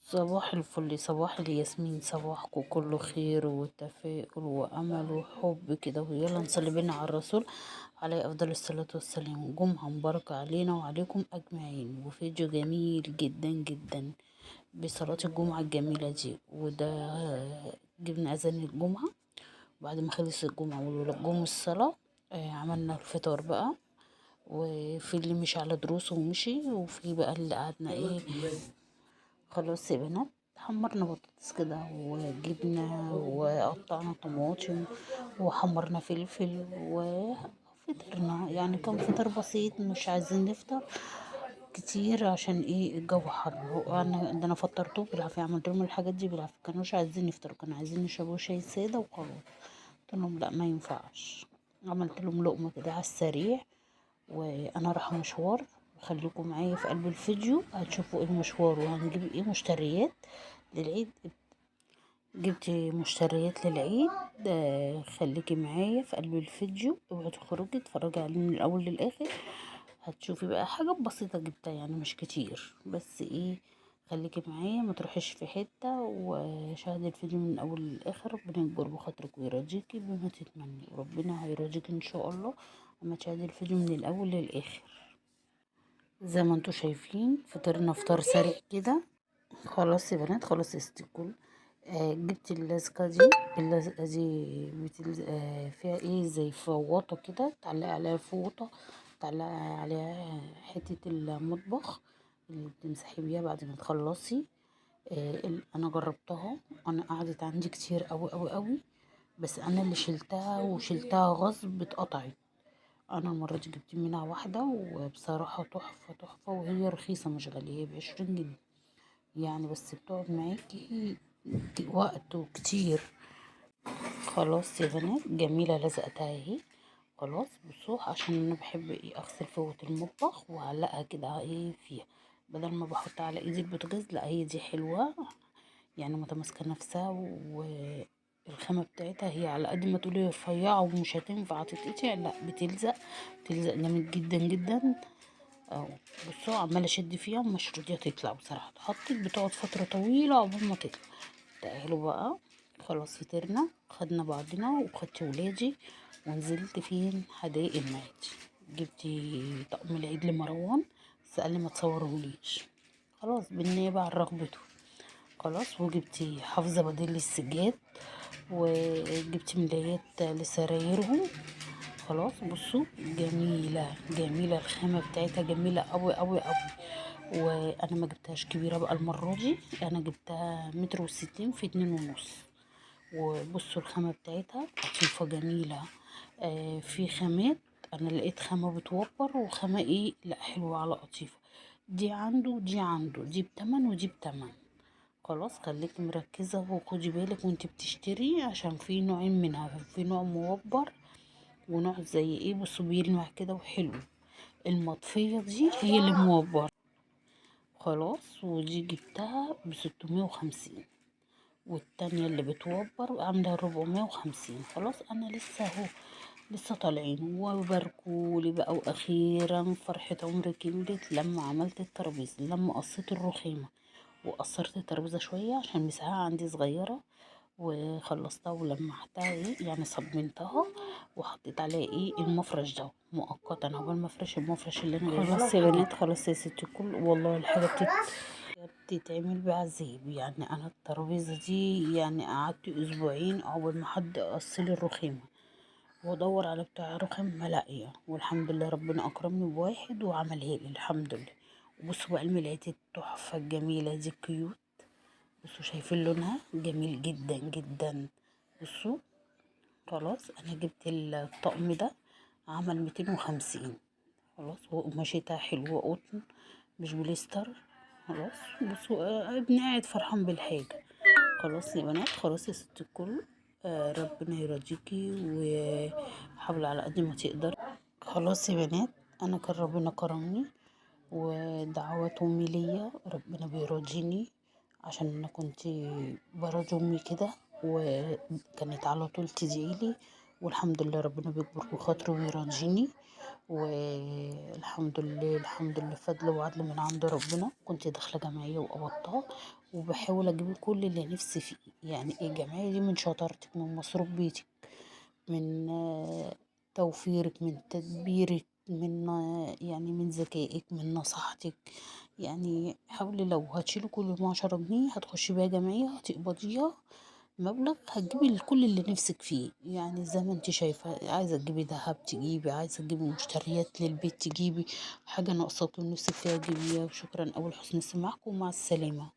صباح الفل، صباح الياسمين، صباحكم كله خير وتفاؤل وأمل وحب كده، ويلا نصلي بينا على الرسول عليه أفضل الصلاة والسلام. جمعة مباركة علينا وعليكم أجمعين، وفيديو جميل جدا جدا بصلاة الجمعة الجميلة دي. وده جبنا أذان الجمعة، بعد ما خلص الجمعة والولاد جم الصلاة عملنا الفطار بقى. وفي اللي مشي على دروسه ومشي، وفي بقى اللي قعدنا خلاص يا بنات. حمرنا بطاطس كده وجبنة وقطعنا طماطم وحمرنا فلفل وفطرنا، يعني كان فطار بسيط، مش عايزين نفطر كتير عشان الجو حر. ده انا فطرته بالعافية، عملت لهم الحاجات دي بالعافية، كانوش عايزين يفطروا، كانوا عايزين يشربوا شاي سادة وخلاص. قلت لهم لا، ما ينفعش. عملت لهم لقمة كده على السريع، وانا رايحه مشوار. خليكم معايا في قلب الفيديو هتشوفوا ايه المشوار وهنجيب ايه مشتريات للعيد. جبت مشتريات للعيد. خليكي معايا في قلب الفيديو، اوعي تخرجي، اتفرجي عليه من الاول للاخر. هتشوفي بقى حاجات بسيطه جبتها، يعني مش كتير، بس خليكي معايا، ما تروحيش في حته، وشاهدي الفيديو من الاول للاخر. ربنا يكبر بخاطرك ويرضيكي بما تتمني، وربنا هيرضيك ان شاء الله اما تشاهدي الفيديو من الاول للاخر. زي ما انتوا شايفين فطرنا فطار سريع كده. خلاص يا بنات، خلاص استيكول. جبت اللزقة دي. اللزقة دي فيها زي فوطة كده، تعلقي عليها فوطة، تعلقي عليها حتة المطبخ اللي بتمسحي بيها بعد ما تخلصي. انا جربتها، انا قعدت عندي كتير اوي اوي اوي، بس انا اللي شلتها وشلتها غصب اتقطعت. انا المرة دي جبت منها واحدة، وبصراحة تحفة تحفة، وهي رخيصة مش غالية، ب20 جنيه يعني، بس بتقعد معاكي وقت وكتير. خلاص يا بنات، جميلة، لزقتها اهي. خلاص بصوا، عشان انا بحب اغسل فوط المطبخ واعلقها كده فيها، بدل ما بحطها على ايدي البوتاجاز. لا، هي دي حلوة يعني، متماسكة نفسها، والخامة بتاعتها هي على قد ما تقولي رفيعة ومش هتنفع تتقطع، لا بتلزق، بتلزق جامد جدا جدا اهو. بصوا عمالة اشد فيها ومش راضية تطلع بصراحة، اتحطت بتقعد فترة طويلة عقبال ما تطلع. تعالوا بقى، خلاص فطرنا، خدنا بعضنا وخدت ولادي ونزلت فين حدائق المعادي. جبت طقم العيد لمروان، بس قال لي ما تصورهوليش، خلاص بالنيابة عن رغبته. خلاص، وجبت حافظة بديل للسجاد، وجبت ملايات لسرايرهم. خلاص بصوا، جميلة جميلة، الخامة بتاعتها جميلة اوي اوي اوي. وانا ما جبتهاش كبيرة بقى المرة دي، انا جبتها 1.60 في 2.5. وبصوا الخامة بتاعتها لطيفة جميلة. في خامات، انا لقيت خامة بتوبر وخامة لا حلوة على قطيفة. دي عنده ودي عنده، دي بتمن ودي بتمن. خلاص خليكي مركزة وخدي بالك وانت بتشتري، عشان في نوعين منها، في نوع موبر ونوع زي بصوا بيلمع كده وحلو. المطفية دي هي اللي موبرة. خلاص، ودي جبتها ب650، والتانية اللي بتوبر عاملة 450. خلاص انا لسه اهو، لسه طالعين وباركولي بقى. واخيرا فرحة عمري كملت لما عملت الترابيزة، لما قصيت الرخامة وقصرت الترابيزة شوية عشان مساحة عندي صغيرة، وخلصتها ولمعتها يعني صممتها، وحطيت عليها المفرش ده مؤقتا عقبال ما افرش المفرش اللي انا جايباه. خلاص يا بنات، خلاص يا ستي الكل، والله الحاجة بتتعمل بعذاب يعني. انا الترابيزة دي يعني قعدت اسبوعين عقبال ما حد قصلي الرخامة، وادور على بتاع رخام ما لاقيه، والحمد لله ربنا اكرمني بواحد وعملها لي الحمد لله. وبصوا بقى الملايات التحفة الجميلة دي كيوت. بصوا شايفين لونها جميل جدا جدا. بصوا، خلاص انا جبت الطقم ده عمل 250. خلاص، وقماشتها حلوة قطن مش بوليستر. خلاص بصوا، ابني قاعد فرحان بالحاجة. خلاص يا بنات، خلاص يا ست الكل، ربنا يرضيكي وحاول على قد ما تقدر. خلاص يا بنات، انا كان ربنا كرمني، ودعوات امي ليا ربنا بيرضيني، عشان انا كنت برض امي كده، وكانت على طول تدعيلي، والحمد لله ربنا بيكبر بخاطره ويرضيني. والحمد لله الحمد لله، فضل وعدل من عند ربنا. كنت داخله جمعيه وقبضتها، وبحاول اجيب كل اللي نفسي فيه. يعني الجمعية دي من شطارتك، من مصروف بيتك، من توفيرك، من تدبيرك، من يعني من ذكائك، من نصيحتك. يعني حاولي لو هتشيلي كل 10 جنيه هتخشي بيها جمعية هتقبضيها مبلغ، هتجيبي كل اللي نفسك فيه. يعني زي ما انت شايفة، عايزة تجيبي دهب تجيبي، عايزة تجيبي مشتريات للبيت تجيبي، حاجة ناقصاكي ونفسك فيها تجيبيها. وشكرا أول حسن استماعكم، ومع السلامة.